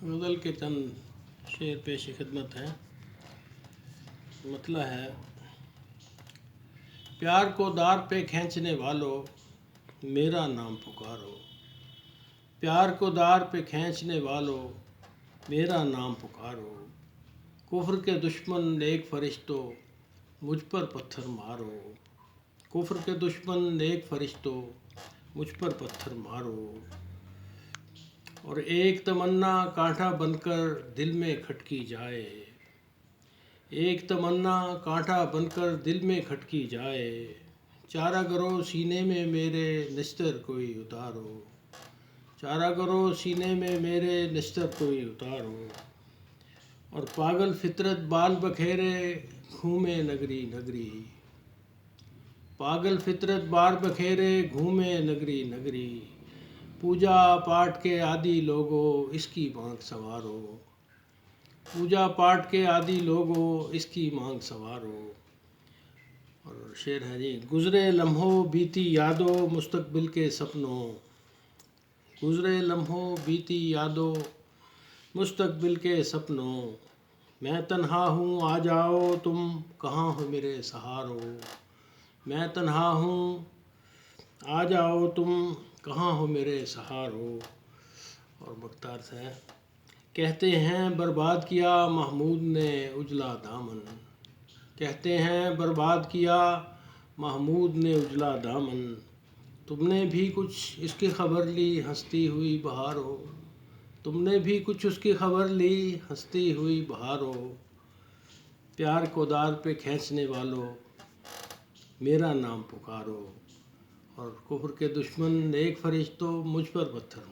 غزل کے چند شعر پیش خدمت ہیں۔ مطلع ہے: پیار کو دار پہ کھینچنے والو میرا نام پکارو، پیار کو دار پہ کھینچنے والو میرا نام پکارو، کفر کے دشمن نیک فرشتو مجھ پر پتھر مارو، کفر کے دشمن نیک فرشتو مجھ پر پتھر مارو، اور ایک تمنا کانٹا بن کر دل میں کھٹکی جائے، ایک تمنا کانٹا بن کر دل میں کھٹکی جائے، چارہ کرو سینے میں میرے نستر کوئی اتارو، چارہ کرو سینے میں میرے نستر کوئی اتارو، اور پاگل فطرت بال بکھیرے گھومے نگری نگری، پاگل فطرت بال بکھیرے گھومے نگری نگری، پوجا پاٹ کے عادی لوگو اس کی مانگ سنوارو، پوجا پاٹ کے عادی لوگو اس کی مانگ سنوارو۔ اور شعر ہے جی: گزرے لمحوں بیتی یادوں مستقبل کے سپنوں، گزرے لمحوں بیتی یادوں مستقبل کے سپنوں، میں تنہا ہوں آ جاؤ تم کہاں ہو میرے سہارو، میں تنہا ہوں آ جاؤ تم کہاں ہو میرے سہارو۔ اور مختار سے ہے: کہتے ہیں برباد کیا محمود نے اجلا دامن، کہتے ہیں برباد کیا محمود نے اجلا دامن، تم نے بھی کچھ اس کی خبر لی ہنستی ہوئی بہارو، تم نے بھی کچھ اس کی خبر لی ہنستی ہوئی بہارو، پیار کو دار پہ کھینچنے والو میرا نام پکارو، اور کفر کے دشمن نیک فرشتوں مجھ پر پتھر